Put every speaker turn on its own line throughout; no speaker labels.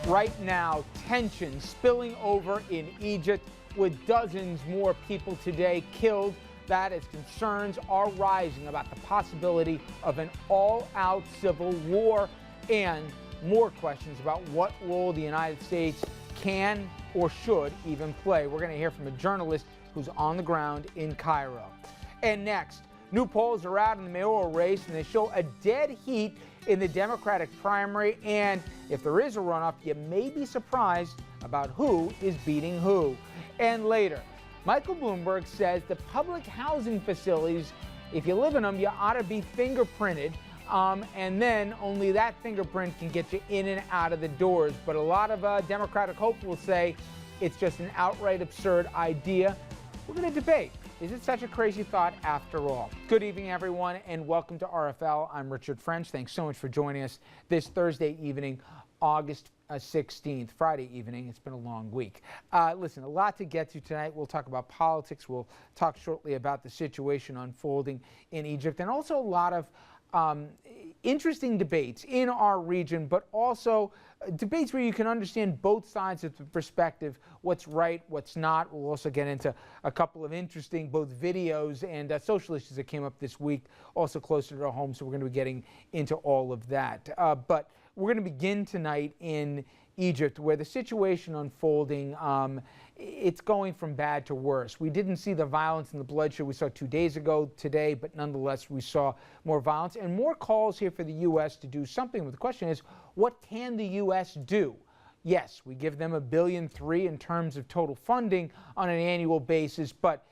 Right now, tension spilling over in Egypt with dozens more people today killed. That as concerns are rising about the possibility of an all-out civil war and more questions about what role the United States can or should even play. We're going to hear from a journalist who's on the ground in Cairo. And next, new polls are out in the mayoral race, and they show a dead heat in the Democratic primary. And if there is a runoff, you may be surprised about who is beating who. And later, Michael Bloomberg says the public housing facilities, if you live in them, you ought to be fingerprinted. And then only that fingerprint can get you in and out of the doors. But a lot of Democratic hopefuls say it's just an outright absurd idea. We're going to debate. Is it such a crazy thought after all? Good evening, everyone, and welcome to RFL. I'm Richard French. Thanks so much for joining us this Thursday evening, August 16th, Friday evening. It's been a long week. Listen, a lot to get to tonight. We'll talk about politics. We'll talk shortly about the situation unfolding in Egypt, and also a lot of interesting debates in our region, but also debates where you can understand both sides of the perspective, what's right, what's not. We'll also get into a couple of interesting both videos and social issues that came up this week, also closer to home, so we're going to be getting into all of that. But we're going to begin tonight in Egypt, where the situation unfolding, it's going from bad to worse. We didn't see the violence and the bloodshed we saw 2 days ago today, but nonetheless we saw more violence and more calls here for the U.S. to do something. But the question is, what can the U.S. do? Yes, we give them $1.3 billion in terms of total funding on an annual basis, but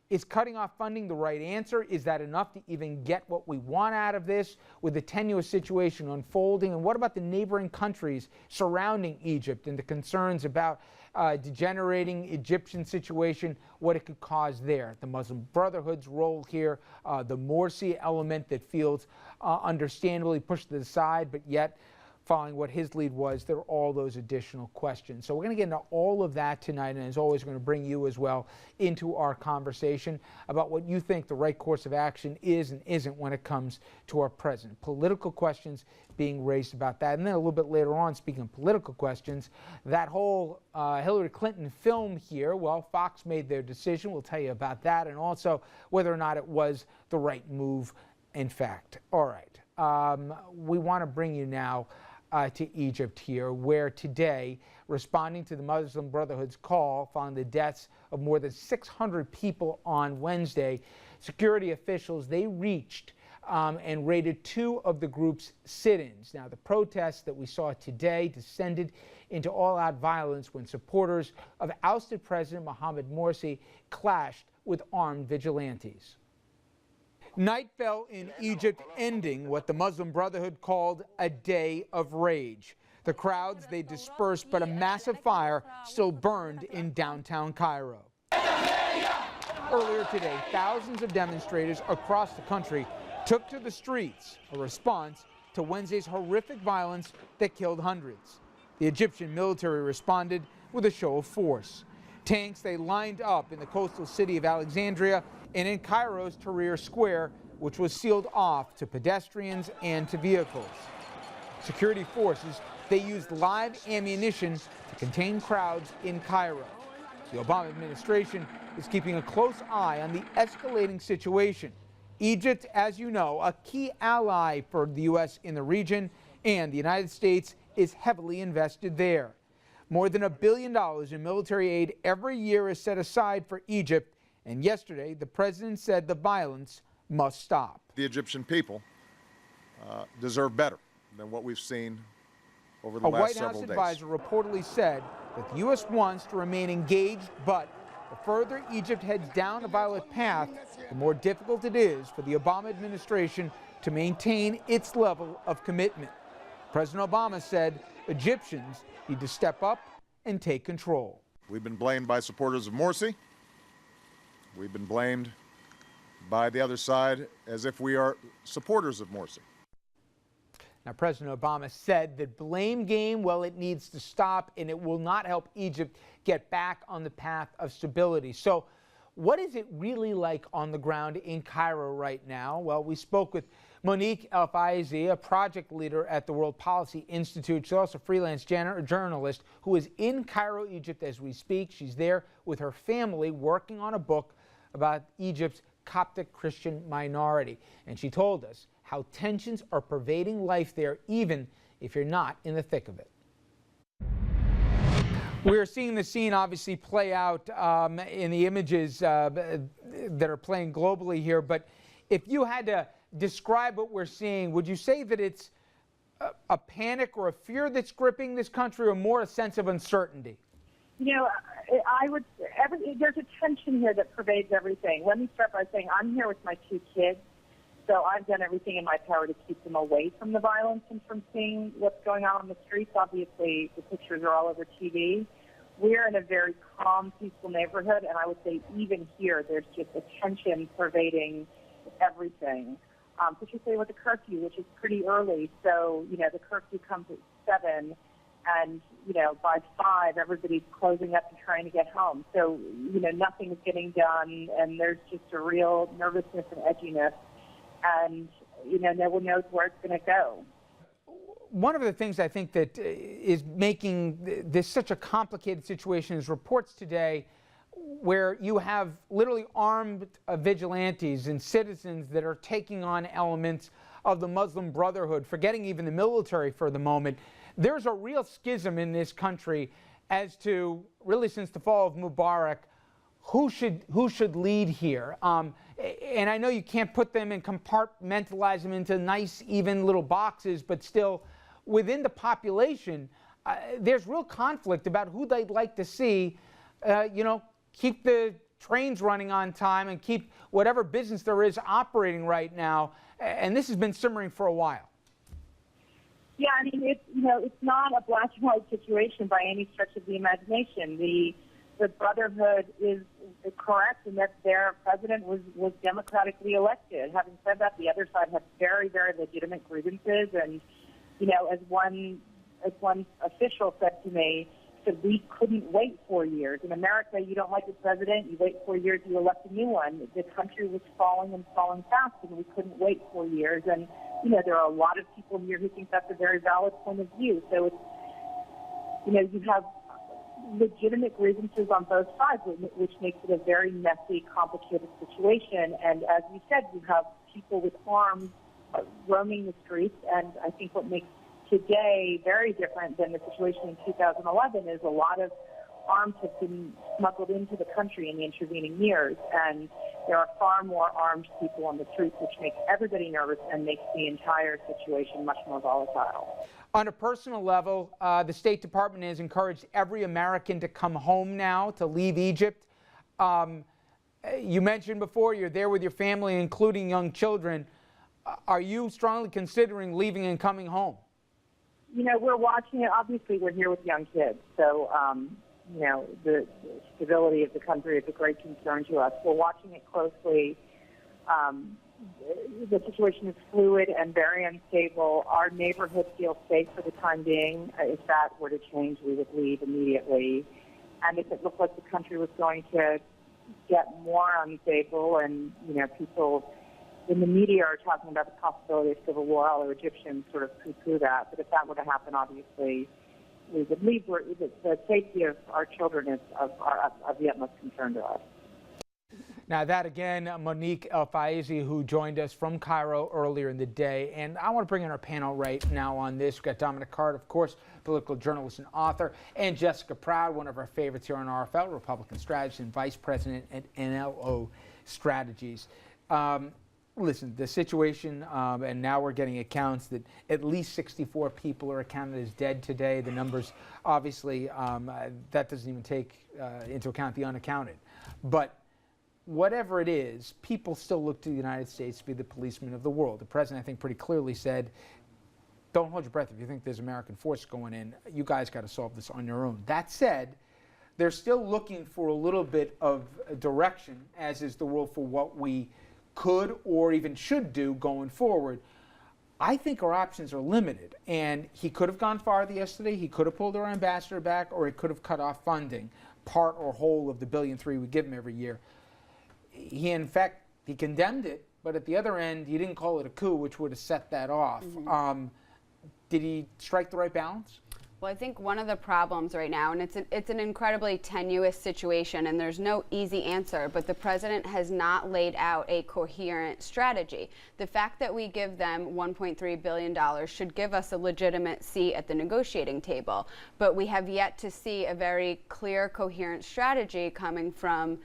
is cutting off funding the right answer? Is that enough to even get what we want out of this with the tenuous situation unfolding? And what about the neighboring countries surrounding Egypt and the concerns about degenerating Egyptian situation, what it could cause there? The Muslim Brotherhood's role here, the Morsi element that feels understandably pushed to the side, but yet following what his lead was, there are all those additional questions. So we're going to get into all of that tonight, and as always, we're going to bring you as well into our conversation about what you think the right course of action is and isn't when it comes to our president. Political questions being raised about that. And then a little bit later on, speaking of political questions, that whole Hillary Clinton film here, well, Fox made their decision. We'll tell you about that, and also whether or not it was the right move, in fact. All right. We want to bring you now to Egypt here, where today, responding to the Muslim Brotherhood's call following the deaths of more than 600 people on Wednesday, security officials, they reached and raided 2 of the group's sit-ins. Now, the protests that we saw today descended into all-out violence when supporters of ousted President Mohamed Morsi clashed with armed vigilantes. Night fell in Egypt, ending what the Muslim Brotherhood called a day of rage. The crowds, they dispersed, but a massive fire still burned in downtown Cairo. Earlier today, thousands of demonstrators across the country took to the streets, a response to Wednesday's horrific violence that killed hundreds. The Egyptian military responded with a show of force. Tanks, they lined up in the coastal city of Alexandria and in Cairo's Tahrir Square, which was sealed off to pedestrians and to vehicles. Security forces, they used live ammunition to contain crowds in Cairo. The Obama administration is keeping a close eye on the escalating situation. Egypt, as you know, a key ally for the U.S. in the region, and the United States is heavily invested there. More than $1 billion in military aid every year is set aside for Egypt, and yesterday the president said the violence must stop.
The Egyptian people deserve better than what we've seen over the last several days.
A White House advisor reportedly said that the U.S. wants to remain engaged, but the further Egypt heads down a violent path, the more difficult it is for the Obama administration to maintain its level of commitment. President Obama said Egyptians need to step up and take control.
We've been blamed by supporters of Morsi. We've been blamed by the other side as if we are supporters of Morsi.
Now, President Obama said that blame game, well, it needs to stop, and it will not help Egypt get back on the path of stability. So what is it really like on the ground in Cairo right now? Well, we spoke with Monique El-Faizy, a project leader at the World Policy Institute. She's also a freelance journalist who is in Cairo, Egypt as we speak. She's there with her family working on a book about Egypt's Coptic Christian minority. And she told us how tensions are pervading life there, even if you're not in the thick of it. We're seeing the scene obviously play out in the images that are playing globally here. But if you had to describe what we're seeing, would you say that it's a panic or a fear that's gripping this country, or more a sense of uncertainty?
You know, there's a tension here that pervades everything. Let me start by saying I'm here with my 2 kids, so I've done everything in my power to keep them away from the violence and from seeing what's going on the streets. Obviously, the pictures are all over TV. We're in a very calm, peaceful neighborhood, and I would say even here there's just a tension pervading everything, particularly with the curfew, which is pretty early. So, you know, the curfew comes at 7, and, you know, by 5, everybody's closing up and trying to get home. So, you know, nothing's getting done, and there's just a real nervousness and edginess, and, you know, no one knows where it's going to go.
One of the things I think that is making this such a complicated situation is reports today where you have literally armed vigilantes and citizens that are taking on elements of the Muslim Brotherhood, forgetting even the military for the moment. There's a real schism in this country as to, really since the fall of Mubarak, who should lead here. And I know you can't put them and compartmentalize them into nice, even little boxes, but still, within the population, there's real conflict about who they'd like to see, you know, keep the trains running on time and keep whatever business there is operating right now. And this has been simmering for a while.
Yeah, I mean, it's not a black and white situation by any stretch of the imagination. The Brotherhood is correct in that their president was democratically elected. Having said that, the other side has very, very legitimate grievances, and, you know, as one official said to me, said we couldn't wait 4 years. In America, you don't like the president, you wait 4 years, you elect a new one. The country was falling and falling fast, and we couldn't wait 4 years. And, you know, there are a lot of people here who think that's a very valid point of view. So it's, you know, you have legitimate grievances on both sides, which makes it a very messy, complicated situation. And as you said, you have people with arms roaming the streets, and I think what makes today very different than the situation in 2011 is a lot of arms have been smuggled into the country in the intervening years, and there are far more armed people on the streets, which makes everybody nervous and makes the entire situation much more volatile.
On a personal level, the State Department has encouraged every American to come home now, to leave Egypt. You mentioned before you're there with your family, including young children. Are you strongly considering leaving and coming home?
You know, we're watching it. Obviously, we're here with young kids, so, you know, the stability of the country is a great concern to us. We're watching it closely. The situation is fluid and very unstable. Our neighborhood feels safe for the time being. If that were to change, we would leave immediately. And if it looked like the country was going to get more unstable and, you know, people in the media are talking about the possibility of civil war, all the Egyptians sort of poo-poo that. But if that were to happen, obviously, we would leave. The safety of our children is of the utmost concern to us.
Now that again, Monique El-Faizy, who joined us from Cairo earlier in the day. And I want to bring in our panel right now on this. We've got Dominic Card, of course, political journalist and author, and Jessica Proud, one of our favorites here on RFL, Republican strategist and vice president at NLO Strategies. Listen, the situation, and now we're getting accounts that at least 64 people are accounted as dead today. The numbers, obviously, that doesn't even take into account the unaccounted. But whatever it is, people still look to the United States to be the policeman of the world. The president, I think, pretty clearly said, don't hold your breath if you think there's American force going in. You guys got to solve this on your own. That said, they're still looking for a little bit of direction, as is the world, for what we could or even should do going forward. I think our options are limited, and he could have gone farther yesterday. He could have pulled our ambassador back, or he could have cut off funding, part or whole of the $1.3 billion we give him every year. He, in fact, he condemned it, but at the other end, you didn't call it a coup, which would have set that off. Did he strike the right balance?
Well, I think one of the problems right now, and it's an incredibly tenuous situation, and there's no easy answer, but the president has not laid out a coherent strategy. The fact that we give them $1.3 billion should give us a legitimate seat at the negotiating table, but we have yet to see a very clear, coherent strategy coming from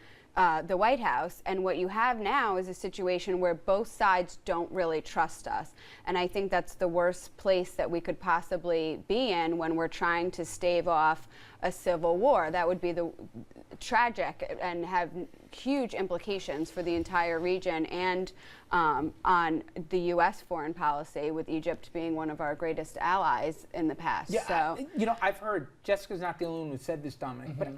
the White House, and what you have now is a situation where both sides don't really trust us, and I think that's the worst place that we could possibly be in when we're trying to stave off a civil war. That would be the tragic and have huge implications for the entire region and on the U.S. foreign policy, with Egypt being one of our greatest allies in the past.
Yeah,
so,
I've heard, Jessica's not the only one who said this, Dominic, but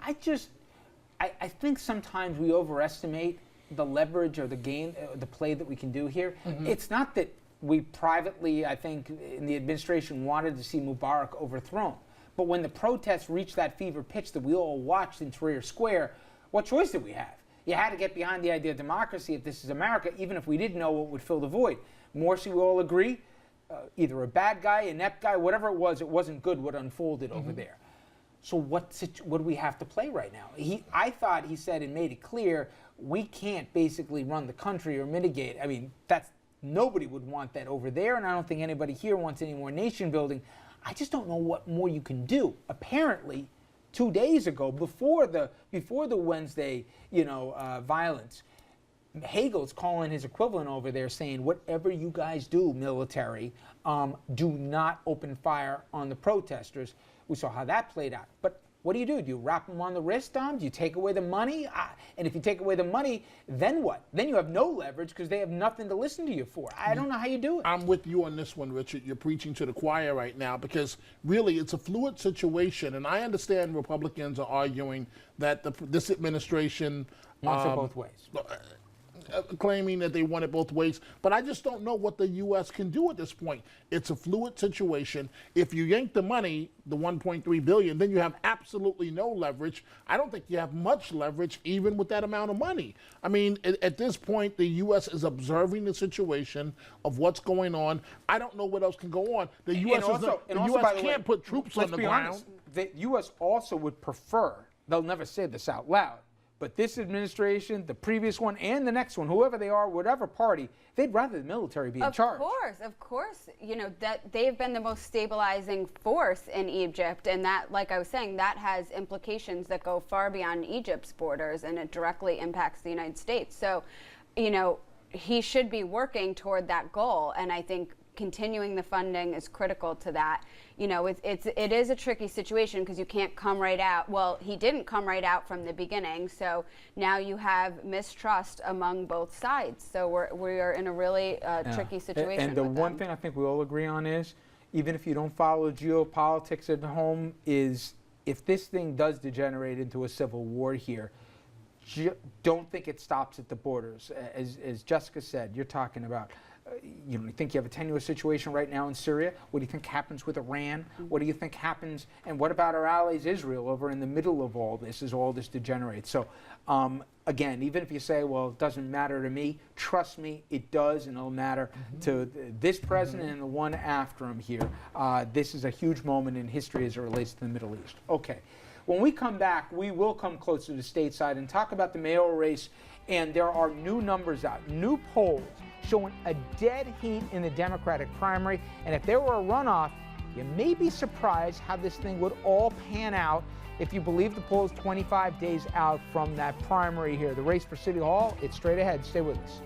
I think sometimes we overestimate the leverage or the game, the play that we can do here. It's not that we privately, I think, in the administration wanted to see Mubarak overthrown. But when the protests reached that fever pitch that we all watched in Tahrir Square, what choice did we have? You had to get behind the idea of democracy if this is America, even if we didn't know what would fill the void. Morsi, we all agree, either a bad guy, inept guy, whatever it wasn't good what unfolded over there. So what do we have to play right now? I thought he said and made it clear we can't basically run the country or mitigate. I mean, nobody would want that over there, and I don't think anybody here wants any more nation building. I just don't know what more you can do. Apparently, 2 days ago, before the Wednesday, violence, Hagel's calling his equivalent over there saying, whatever you guys do, military, do not open fire on the protesters. We saw how that played out. But what do? Do you wrap them on the wrist, Dom? Do you take away the money? And if you take away the money, then what? Then you have no leverage because they have nothing to listen to you for. I don't know how you do it.
I'm with you on this one, Richard. You're preaching to the choir right now because really it's a fluid situation. And I understand Republicans are arguing that this administration
wants it both ways.
Claiming that they want it both ways, but I just don't know what the U.S. can do at this point. It's a fluid situation. If you yank the money, the $1.3 billion, then you have absolutely no leverage. I don't think you have much leverage even with that amount of money. I mean, at this point, the U.S. is observing the situation of what's going on. I don't know what else can go on. The U.S. can't put troops on the ground.
Honest, the U.S. also would prefer, they'll never say this out loud, but this administration, the previous one, and the next one, whoever they are, whatever party, they'd rather the military be in charge.
Of course. That they've been the most stabilizing force in Egypt, and that, like I was saying, that has implications that go far beyond Egypt's borders, and it directly impacts the United States. So, he should be working toward that goal, and I think continuing the funding is critical to that. It is a tricky situation because you can't come right out. Well, he didn't come right out from the beginning, so now you have mistrust among both sides. So we are in a really tricky situation.
And the one thing I think we all agree on is, even if you don't follow geopolitics at home, is if this thing does degenerate into a civil war here, don't think it stops at the borders. As Jessica said, you're talking about you think you have a tenuous situation right now in Syria? What do you think happens with Iran? What do you think happens? And what about our allies Israel over in the middle of all this as all this degenerates? So again, even if you say, well, it doesn't matter to me, trust me, it does, and it'll matter to this president and the one after him here. This is a huge moment in history as it relates to the Middle East. Okay. When we come back, we will come closer to the stateside and talk about the mayoral race. And there are new numbers out, new polls showing a dead heat in the Democratic primary. And if there were a runoff, you may be surprised how this thing would all pan out if you believe the polls 25 days out from that primary here. The race for City Hall, it's straight ahead. Stay with us.